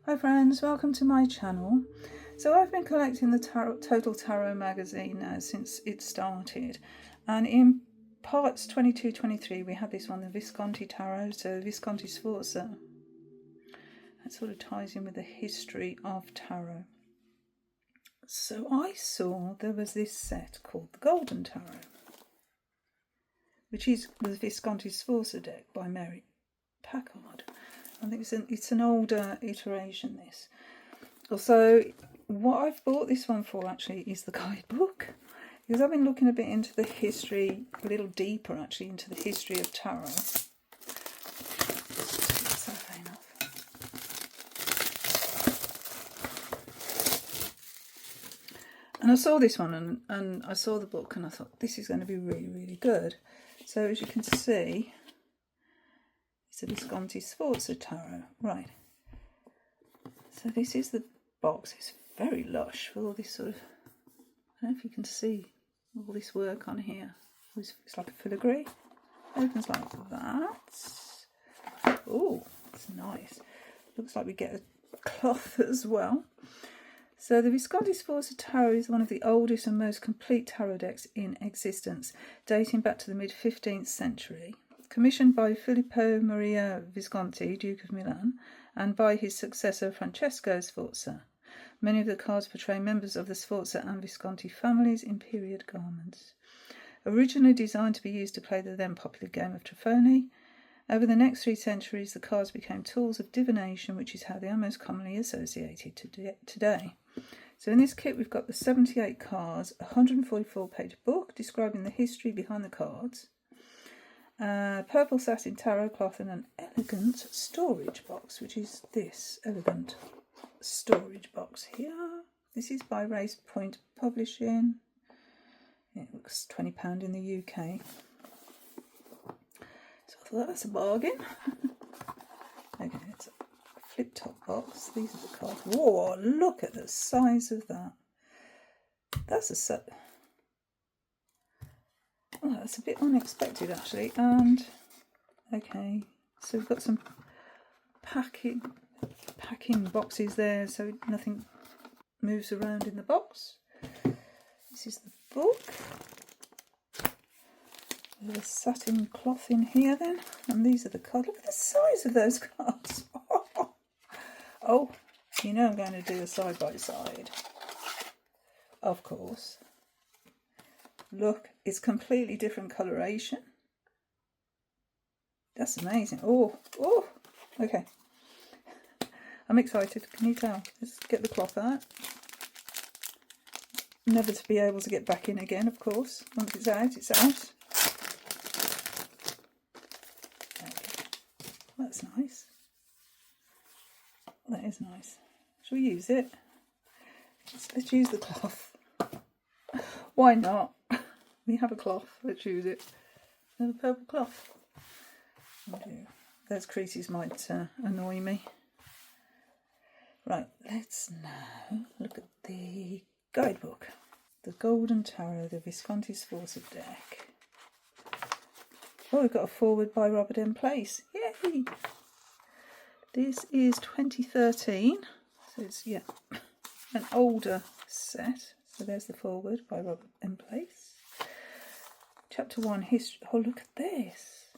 Hi friends, welcome to my channel. So I've been collecting the Total Tarot magazine now since it started, and in parts 22-23 we had this one, the Visconti Tarot, so Visconti Sforza. That sort of ties in with the history of tarot. So I saw there was this set called the Golden Tarot, which is the Visconti Sforza deck by Mary Packard. I think it's an older iteration, this. Also, what I've bought this one for actually is the guidebook, because I've been looking a bit into the history, a little deeper actually, into the history of tarot. And I saw this one and I saw the book and I thought this is going to be really, really good. So as you can see, it's a Visconti Sforza Tarot. Right. So this is the box. It's very lush with all this sort of, I don't know if you can see all this work on here. It's like a filigree. Opens like that. Oh, it's nice. Looks like we get a cloth as well. So the Visconti Sforza Tarot is one of the oldest and most complete tarot decks in existence, dating back to the mid-15th century. Commissioned by Filippo Maria Visconti, Duke of Milan, and by his successor Francesco Sforza. Many of the cards portray members of the Sforza and Visconti families in period garments. Originally designed to be used to play the then popular game of Trophony, over the next 3 centuries the cards became tools of divination, which is how they are most commonly associated today. So in this kit we've got the 78 cards, a 144-page book describing the history behind the cards, purple satin tarot cloth, and an elegant storage box, which is this elegant storage box here. This is by Race Point Publishing. It looks £20 in the UK. So I thought that's a bargain. Okay, it's a flip top box. These are the cards. Whoa, look at the size of that. That's a set. Oh, that's a bit unexpected actually. And okay, so we've got some packing boxes there, so nothing moves around in the box. This is the book. There's a satin cloth in here then, and these are the cards. Look at the size of those cards. Oh, you know I'm going to do a side by side. Of course. Look, it's completely different coloration. That's amazing. Oh, okay. I'm excited. Can you tell? Let's get the cloth out. Never to be able to get back in again, of course. Once it's out, it's out. Okay. That's nice. That is nice. Shall we use it? Let's use the cloth. Why not? We have a cloth. Let's use it. Another purple cloth. Those creases might annoy me. Right, let's now look at the guidebook. The Golden Tarot, the Visconti Sforza deck. Oh, we've got a foreword by Robert M. Place. Yay! This is 2013, so it's, yeah, an older set. So there's the foreword by Robert M. Place. Chapter 1, History. Oh, look at this.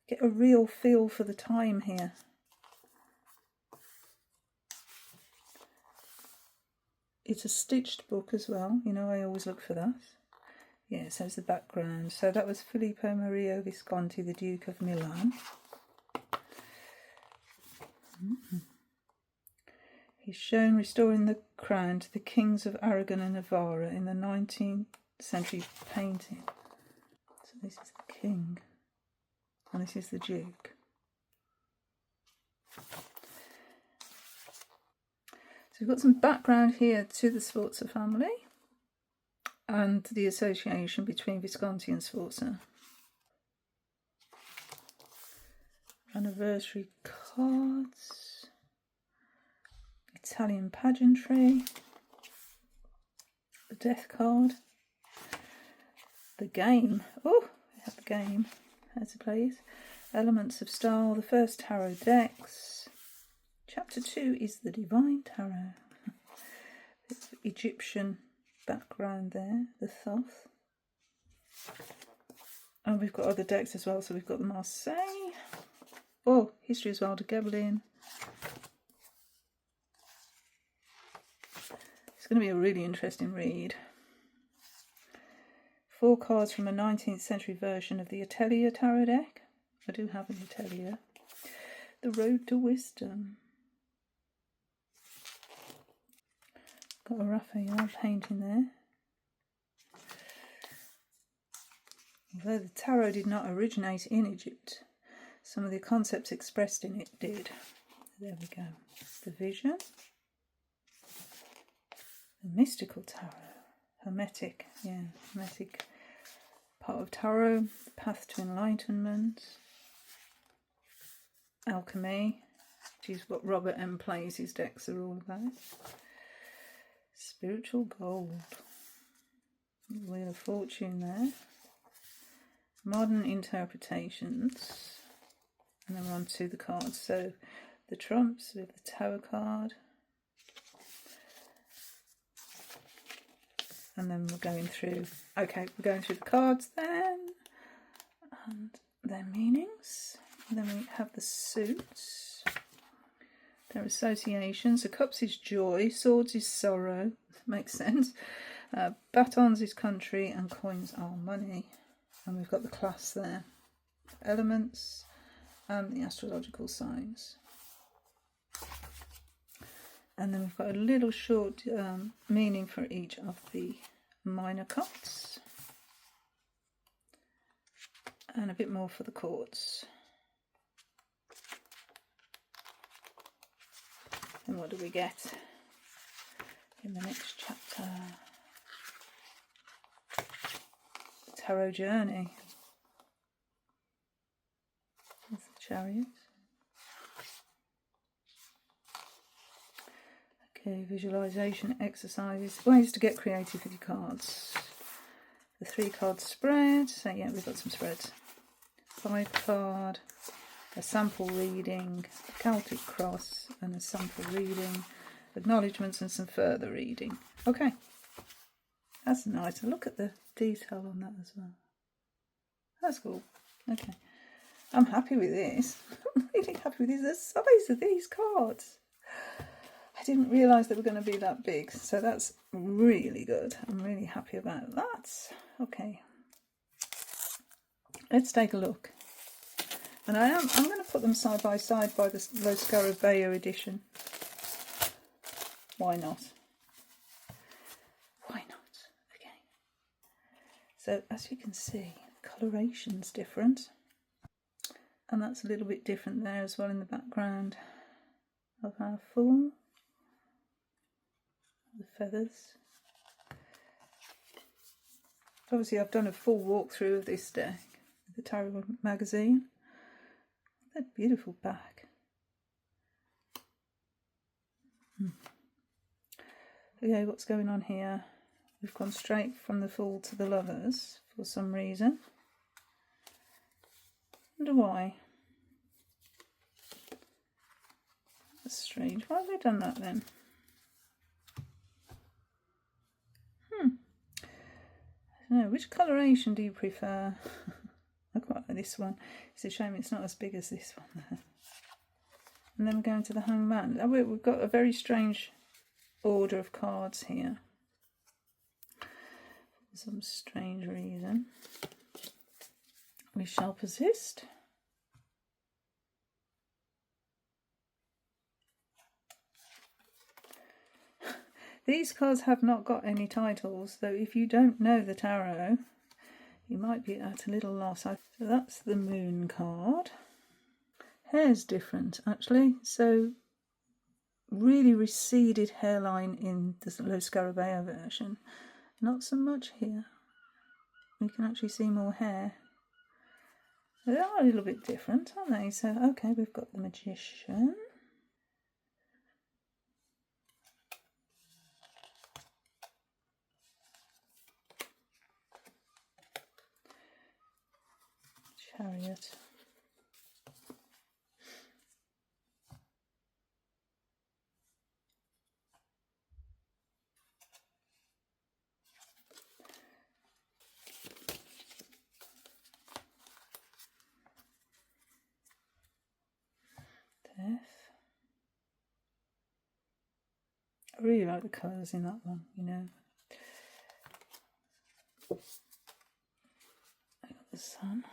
Get a real feel for the time here. It's a stitched book as well. You know, I always look for that. Yeah, so it's the background. So that was Filippo Maria Visconti, the Duke of Milan. He's shown restoring the crown to the kings of Aragon and Navarra in the 19th century painting. So this is the king, and this is the duke. So we've got some background here to the Sforza family and the association between Visconti and Sforza. Anniversary cards, Italian pageantry, the death card, the game. Oh, we have the game. How to play it. Elements of style, the first tarot decks, Chapter 2 is the Divine Tarot. It's Egyptian background there, the Thoth. And we've got other decks as well, so we've got the Marseille. Oh, History as well, to Gebelin. It's going to be a really interesting read. 4 cards from a 19th century version of the Atelier Tarot deck. I do have an Atelier. The Road to Wisdom. Got a Raphael painting there. Although the tarot did not originate in Egypt, some of the concepts expressed in it did. There we go. The Vision. The Mystical Tarot. Hermetic, yeah, hermetic part of tarot. The Path to Enlightenment. Alchemy, which is what Robert M. plays his decks are all about. Spiritual Gold. Wheel of Fortune there. Modern Interpretations. And then we're on to the cards. So the trumps with the Tower card. And then we're going through, okay, we're going through the cards then. And their meanings. And then we have the suits. Their associations. The cups is joy. Swords is sorrow. Makes sense. Batons is country. And coins are money. And we've got the class there. Elements. And the astrological signs. And then we've got a little short meaning for each of the minor cups. And a bit more for the chords. And what do we get in the next chapter? The Tarot Journey. There's the Chariot. Okay, visualization exercises. Ways to get creative with your cards. The 3 card spread. So yeah, we've got some spreads. 5 card. A sample reading, a Celtic cross and a sample reading, acknowledgements and some further reading. Okay, that's nice. Look at the detail on that as well. That's cool. Okay, I'm happy with this. I'm really happy with this. The size of these cards. I didn't realise they were going to be that big, so that's really good. I'm really happy about that. Okay, let's take a look. And I'm going to put them side by side by the Lo Scarabeo edition. Why not? Why not? Okay. So as you can see, the coloration's different. And that's a little bit different there as well in the background of our fool. The feathers. Obviously I've done a full walkthrough of this deck, the Tarot magazine. That beautiful back. Okay, what's going on here? We've gone straight from the Fool to the Lovers for some reason. Wonder why. That's strange. Why have we done that then? I don't know. Which coloration do you prefer? I quite like this one. It's a shame it's not as big as this one there. And then we're going to the Hangman. Oh, we've got a very strange order of cards here. For some strange reason. We shall persist. These cards have not got any titles, though if you don't know the tarot, you might be at a little loss. So that's the Moon card. Hair's different, actually. So really receded hairline in the Lo Scarabeo version. Not so much here. We can actually see more hair. They are a little bit different, aren't they? So, okay, we've got the Magician. Chariot. I really like the colours in that one, you know. I got the sun.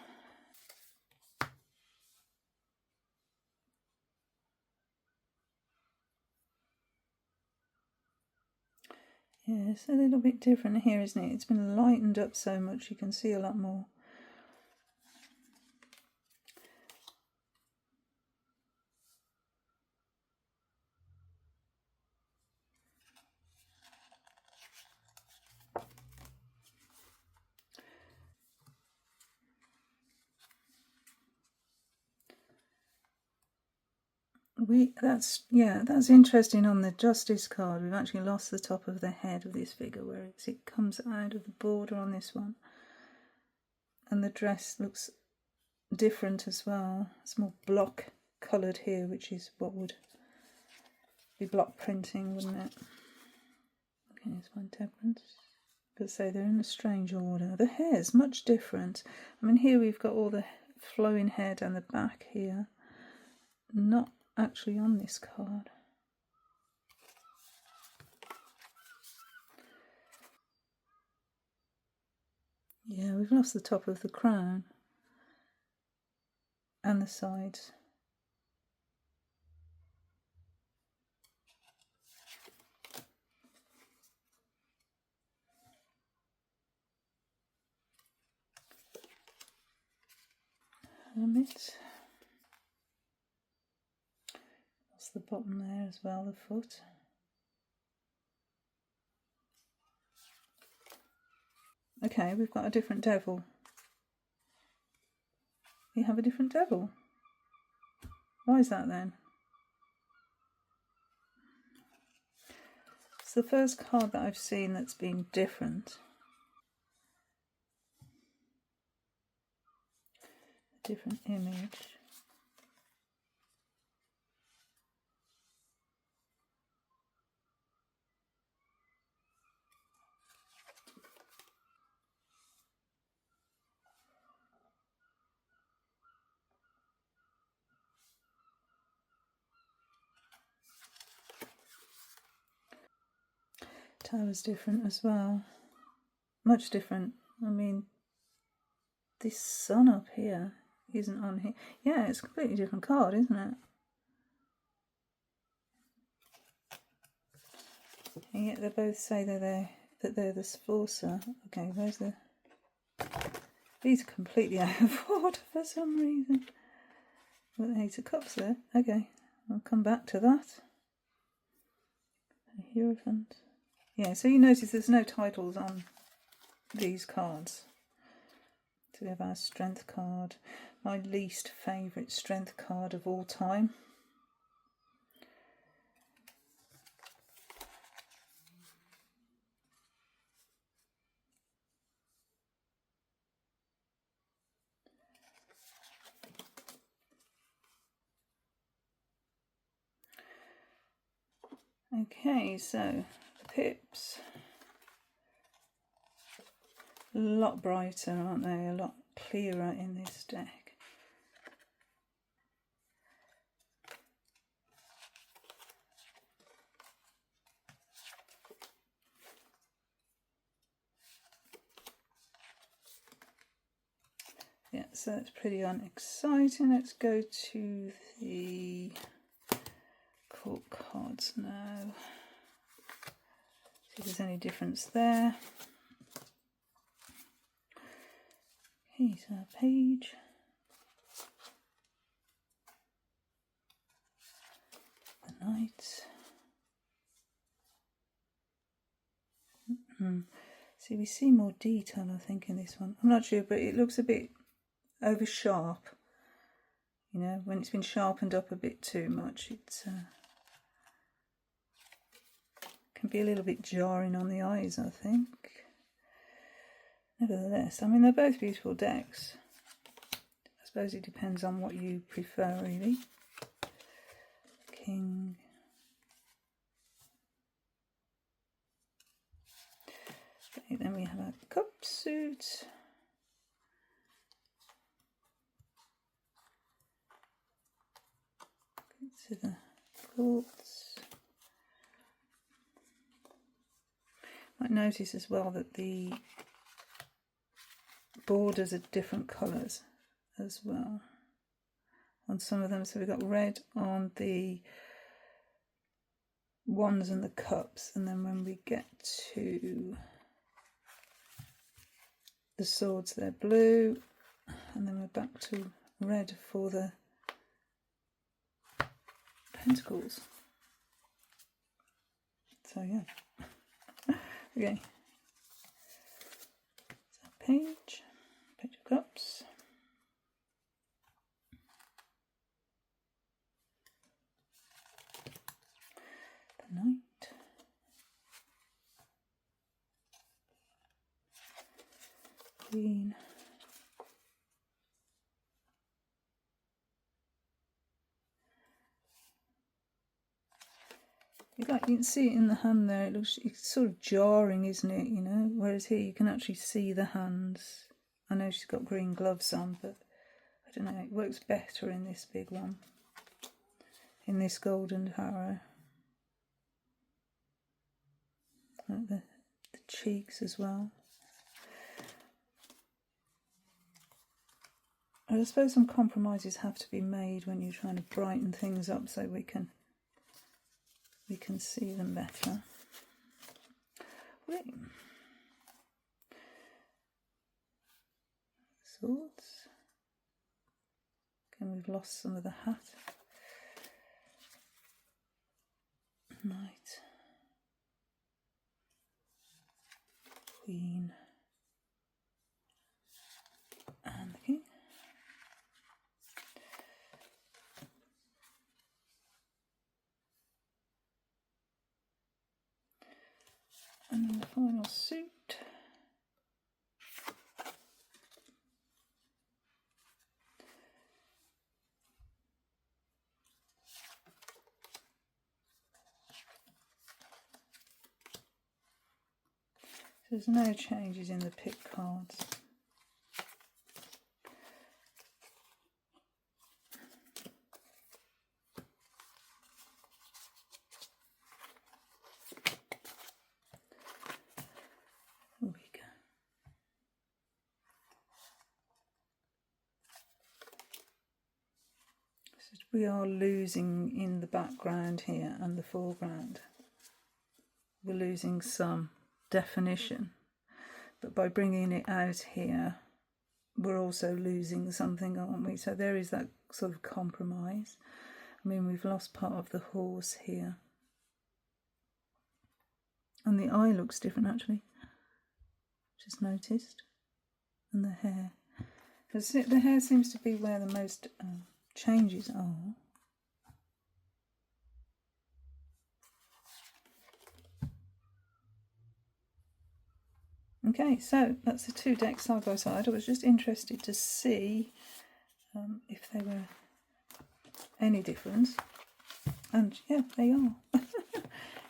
Yeah, it's a little bit different here, isn't it? It's been lightened up so much you can see a lot more. That's interesting. On the Justice card, we've actually lost the top of the head of this figure, whereas it comes out of the border on this one. And the dress looks different as well. It's more block coloured here, which is what would be block printing, wouldn't it? Okay, there's one difference. But say they're in a strange order. The hair's much different. I mean, here we've got all the flowing hair down the back here. Not actually on this card. Yeah, we've lost the top of the crown and the sides. Hermit. That's the bottom there as well, the foot. Okay, we've got a different devil. We have a different devil. Why is that then? It's the first card that I've seen that's been different. A different image. Tower's different as well. Much different. I mean, this sun up here isn't on here. Yeah, it's a completely different card, isn't it? And yet they both say that they're the Sforza. Okay, where's the... These are completely out of order for some reason. Got the Eight of Cups there. Okay, I'll come back to that. A Hierophant. Yeah, so you notice there's no titles on these cards. So we have our Strength card. My least favourite Strength card of all time. Okay, so the pips. A lot brighter, aren't they? A lot clearer in this deck. Yeah, so that's pretty unexciting. Let's go to the court cards now. See if there's any difference there. Here's our page. The knight. See, we see more detail, I think, in this one. I'm not sure, but it looks a bit over sharp. You know, when it's been sharpened up a bit too much, it's can be a little bit jarring on the eyes, I think. Nevertheless, I mean, they're both beautiful decks. I suppose it depends on what you prefer, really. King. Okay, then we have a cup suit. Go to the courts. might notice as well that the borders are different colours as well on some of them. So we've got red on the wands and the cups, and then when we get to the swords they're blue, and then we're back to red for the pentacles. So yeah. Okay. So page of cups. The knight. Queen. You can see it in the hand there. It's sort of jarring, isn't it? You know, whereas here you can actually see the hands. I know she's got green gloves on, but I don't know. It works better in this big one, in this golden tarot. Like the cheeks as well. I suppose some compromises have to be made when you're trying to brighten things up so we can see them better. Right. Swords. Again, we've lost some of the hat. Knight. Queen. And the king. And then the final suit. So there's no changes in the pick cards. There we go. So we are losing in the background here and the foreground. We're losing some definition, but by bringing it out here we're also losing something, aren't we? So there is that sort of compromise. I mean, we've lost part of the horse here, and the eye looks different actually, just noticed, and the hair, because the hair seems to be where the most changes are. Okay, so that's the two decks side by side. I was just interested to see if they were any difference. And yeah, they are.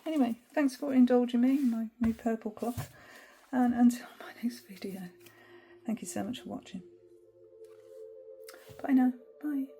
Anyway, thanks for indulging me in my new purple cloth. And until my next video, thank you so much for watching. Bye now. Bye.